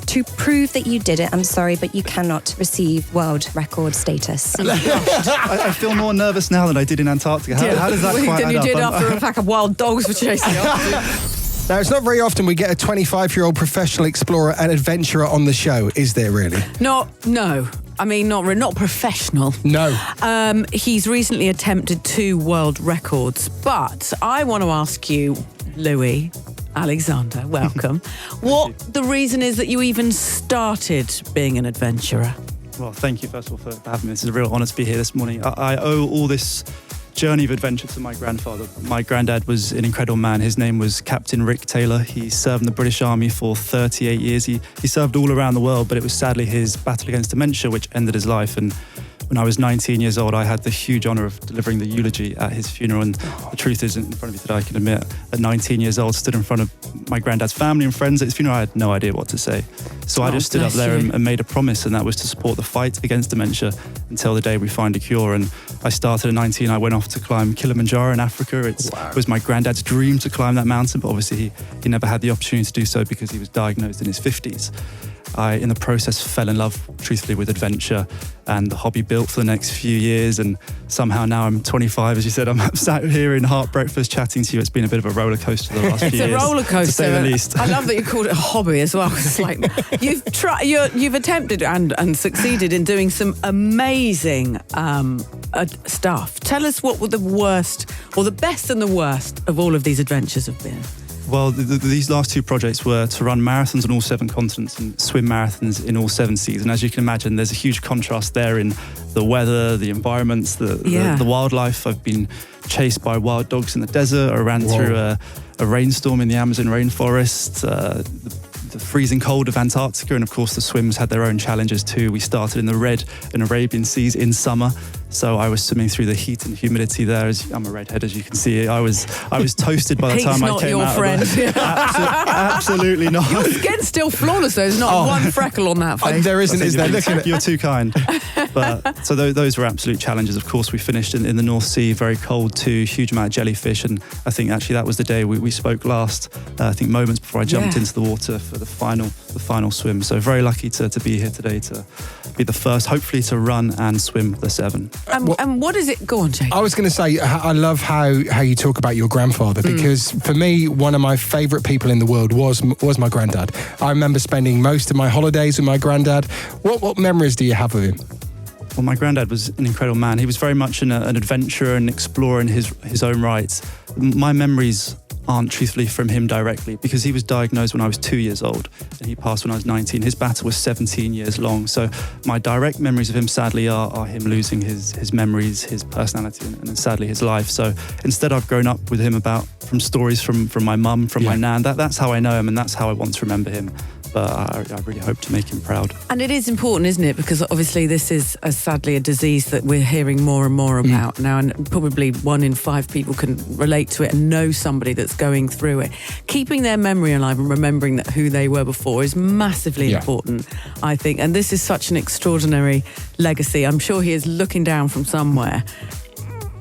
To prove that you did it, I'm sorry, but you cannot receive world record status. I feel more nervous now than I did in Antarctica. How does that quite add up? Than you did after a pack of wild dogs were chasing you. Now, it's not very often we get a 25-year-old professional explorer and adventurer on the show, is there really? No. I mean, not professional. No. He's recently attempted 2 world records, but I want to ask you, Louis Alexander, welcome. What the reason is that you even started being an adventurer? Well, thank you, first of all, for having me. This is a real honour to be here this morning. I owe all this journey of adventure to my grandfather. My granddad was an incredible man. His name was Captain Rick Taylor. He served in the British Army for 38 years. He served all around the world, but it was sadly his battle against dementia which ended his life. And when I was 19 years old, I had the huge honour of delivering the eulogy at his funeral. And the truth is, in front of you today, I can admit, at 19 years old, stood in front of my granddad's family and friends at his funeral. I had no idea what to say. So I just stood up there and made a promise, and that was to support the fight against dementia until the day we find a cure. And I started at 19. I went off to climb Kilimanjaro in Africa. It was my granddad's dream to climb that mountain, but obviously he never had the opportunity to do so because he was diagnosed in his 50s. I, in the process, fell in love, truthfully, with adventure, and the hobby built for the next few years. And somehow now I'm 25, as you said, I'm sat here in Heart Breakfast chatting to you. It's been a bit of a roller coaster the last few years. It's a roller coaster, to say the least. I love that you called it a hobby as well. It's like you've attempted and succeeded in doing some amazing stuff. Tell us what were the worst, or the best and the worst of all of these adventures have been. Well, these last 2 projects were to run marathons on all 7 continents and swim marathons in all 7 seas. And as you can imagine, there's a huge contrast there in the weather, the environments, the wildlife. I've been chased by wild dogs in the desert. I ran through a rainstorm in the Amazon rainforest, the freezing cold of Antarctica, and of course the swims had their own challenges too. We started in the Red and Arabian Seas in summer, so I was swimming through the heat and humidity there. I'm a redhead, as you can see. I was toasted by the time I came out. Heat's not your friend. Absolutely not. Your skin's still flawless. There's not one freckle on that face. There isn't, is there? You're too kind. But so those were absolute challenges. Of course, we finished in the North Sea, very cold too, huge amount of jellyfish, and I think actually that was the day we spoke last. I think moments before I jumped into the water for the final swim. So very lucky to be here today, to be the first, hopefully, to run and swim the 7. And what is it? Go on, Jake. I was going to say, I love how you talk about your grandfather, because for me, one of my favourite people in the world was my granddad. I remember spending most of my holidays with my granddad. What memories do you have of him? Well, my granddad was an incredible man. He was very much an adventurer and explorer in his own right. My memories aren't truthfully from him directly, because he was diagnosed when I was 2 years old and he passed when I was 19. His battle was 17 years long. So my direct memories of him, sadly, are him losing his memories, his personality, and sadly his life. So instead, I've grown up with him from stories from my mum, from my nan. That's how I know him, and that's how I want to remember him. But I really hope to make him proud. And it is important, isn't it? Because obviously this is sadly a disease that we're hearing more and more about now, and probably 1 in 5 people can relate to it and know somebody that's going through it. Keeping their memory alive and remembering that who they were before is massively important, I think. And this is such an extraordinary legacy. I'm sure he is looking down from somewhere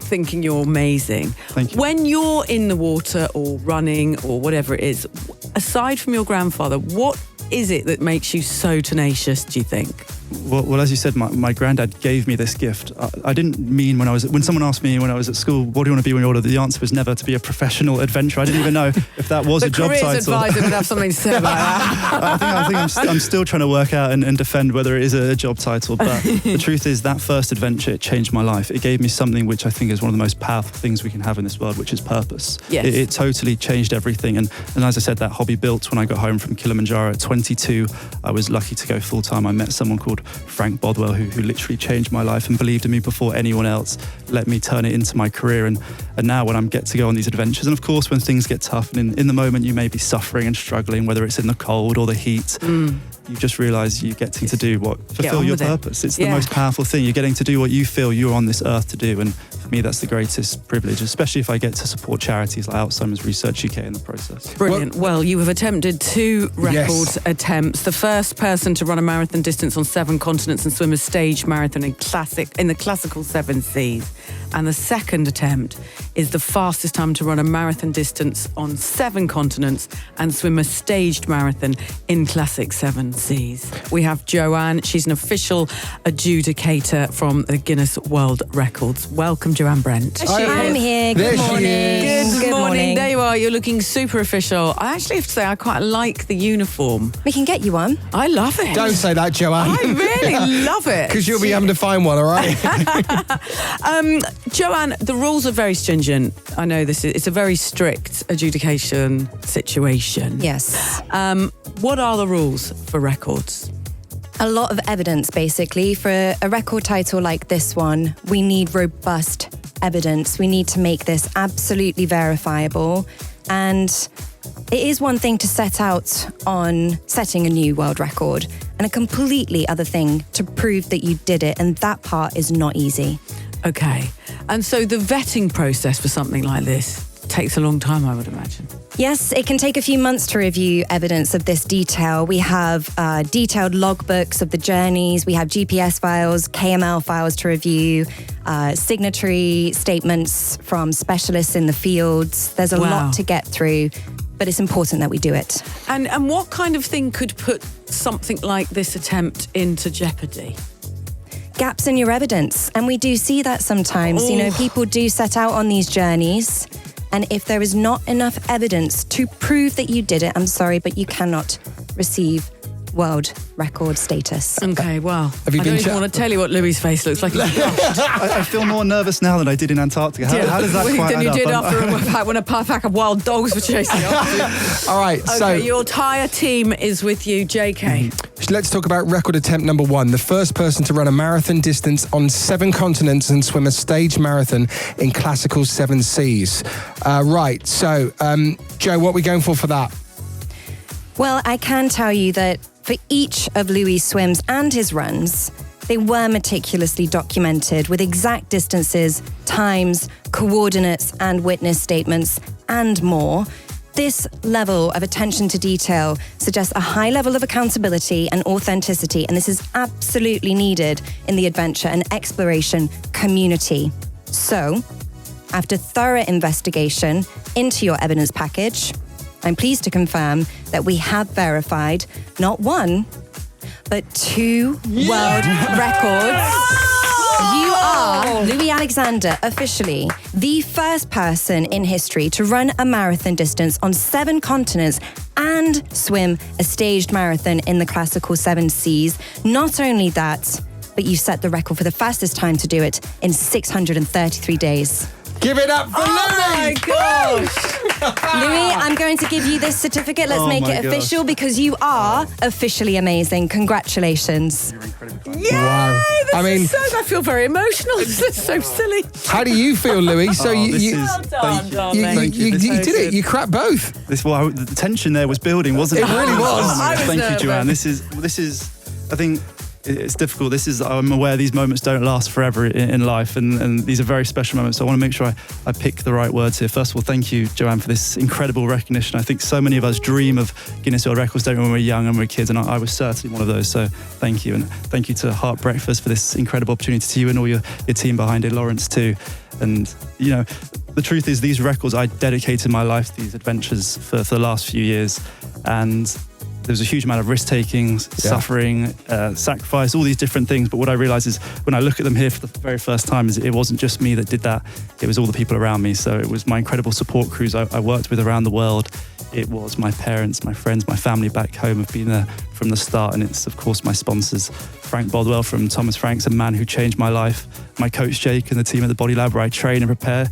thinking you're amazing. Thank you. When you're in the water or running or whatever it is, aside from your grandfather, what is it that makes you so tenacious, do you think? Well, as you said, my granddad gave me this gift. I didn't mean when someone asked me when I was at school, what do you want to be when you're older? The answer was never to be a professional adventurer. I didn't even know if that was a job title. The careers advisor would have something to say about that. I think I'm still trying to work out and defend whether it is a job title. But the truth is, that first adventure, it changed my life. It gave me something which I think is one of the most powerful things we can have in this world, which is purpose. Yes. It totally changed everything. And as I said, that hobby built when I got home from Kilimanjaro at 22. I was lucky to go full time. I met someone called Frank Bodwell, who literally changed my life and believed in me before anyone else, let me turn it into my career. And now when I get to go on these adventures, and of course when things get tough, and in the moment you may be suffering and struggling, whether it's in the cold or the heat, you just realise you're getting to do fulfill your purpose. It's the most powerful thing. You're getting to do what you feel you're on this earth to do. And for me, that's the greatest privilege, especially if I get to support charities like Alzheimer's Research UK in the process. Brilliant. Well, you have attempted 2 record attempts. The first person to run a marathon distance on 7 continents and swim a staged marathon in the classical 7 seas. And the second attempt is the fastest time to run a marathon distance on 7 continents and swim a staged marathon in classic 7 seas. We have Joanne. She's an official adjudicator from the Guinness World Records. Welcome, Joanne Brent. I'm here. Good morning. Good morning. There you are. You're looking super official. I actually have to say I quite like the uniform. We can get you one. I love it. Don't say that, Joanne. I really love it. Because you'll be having to find one, all right? Joanne, the rules are very stringent. I know it's a very strict adjudication situation. Yes. What are the rules for records? A lot of evidence, basically. For a record title like this one, we need robust evidence. We need to make this absolutely verifiable. And it is one thing to set out on setting a new world record, and a completely other thing to prove that you did it. And that part is not easy. Okay. And so the vetting process for something like this takes a long time, I would imagine. Yes, it can take a few months to review evidence of this detail. We have detailed logbooks of the journeys. We have GPS files, KML files to review, signatory statements from specialists in the fields. There's a lot to get through, but it's important that we do it. And what kind of thing could put something like this attempt into jeopardy? Gaps in your evidence. And we do see that sometimes. You know, people do set out on these journeys, and if there is not enough evidence to prove that you did it, I'm sorry, but you cannot receive world record status. Okay, well, I don't even want to tell you what Louis' face looks like. I feel more nervous now than I did in Antarctica. How does that quite than you add did up? after when a pack of wild dogs were chasing you. All right, Okay, so your entire team is with you, JK. let's talk about record attempt number 1. The first person to run a marathon distance on 7 continents and swim a staged marathon in classical 7 seas. Right, so Joe, what are we going for that? Well, I can tell you that for each of Louis' swims and his runs, they were meticulously documented with exact distances, times, coordinates, and witness statements, and more. This level of attention to detail suggests a high level of accountability and authenticity, and this is absolutely needed in the adventure and exploration community. So, after thorough investigation into your evidence package, I'm pleased to confirm that we have verified not 1, but 2 world records. You are, Louis Alexander, officially the first person in history to run a marathon distance on 7 continents and swim a staged marathon in the classical 7 seas. Not only that, but you set the record for the fastest time to do it in 633 days. Give it up for Louis! Oh my gosh! Louis, I'm going to give you this certificate. Let's make it official because you are officially amazing. Congratulations. Wow. I feel very emotional. This is so silly. How do you feel, Louis? So Well done, darling. you did it. You cracked both. The tension there was building, wasn't it? It really was. I was Thank nervous. you, Joanne. This is. I think it's difficult. I'm aware these moments don't last forever in life, and these are very special moments. So I want to make sure I pick the right words here. First of all, thank you, Joanne, for this incredible recognition. I think so many of us dream of Guinness World Records, don't we, when we're young and we're kids, and I was certainly one of those. So thank you, and thank you to Heart Breakfast for this incredible opportunity, to you and all your team behind it, Lawrence too. And you know, the truth is, these records, I dedicated my life to these adventures for the last few years, and there's a huge amount of risk-taking, suffering, sacrifice, all these different things. But what I realised is when I look at them here for the very first time, is it wasn't just me that did that. It was all the people around me. So it was my incredible support crews I worked with around the world. It was my parents, my friends, my family back home have been there from the start. And it's, of course, my sponsors, Frank Bodwell from Thomas Franks, a man who changed my life, my coach Jake and the team at the Body Lab where I train and prepare.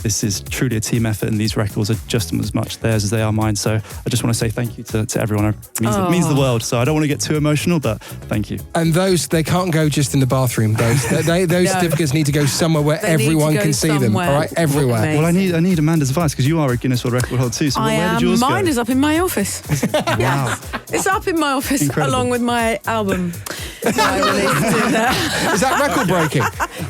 This is truly a team effort, and these records are just as much theirs as they are mine. So I just want to say thank you to everyone. It means the world. So I don't want to get too emotional, but thank you. And those, they can't go just in the bathroom. Those certificates need to go somewhere where everyone can see them. All right, everywhere. Well, I need Amanda's advice, because you are a Guinness World Record holder too. So where did yours go? Mine is up in my office. Wow. It's up in my office. Incredible. Along with my album. I released it. Is that record breaking?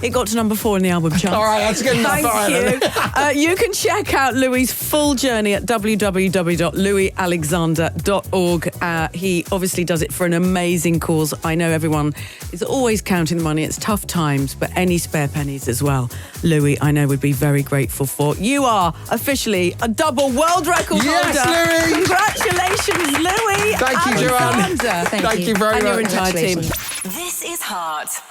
It got to number 4 in the album chart. All right, that's good enough. Thank All right, you. You can check out Louis's full journey at www.louisalexander.org. He obviously does it for an amazing cause. I know everyone is always counting the money. It's tough times, but any spare pennies as well, Louis, I know, would be very grateful for. You are officially a double world record holder. Yes, Louis. Congratulations, Louis. Thank you, Joanne. Alexander. Thank you very and much. your entire team. This is Heart.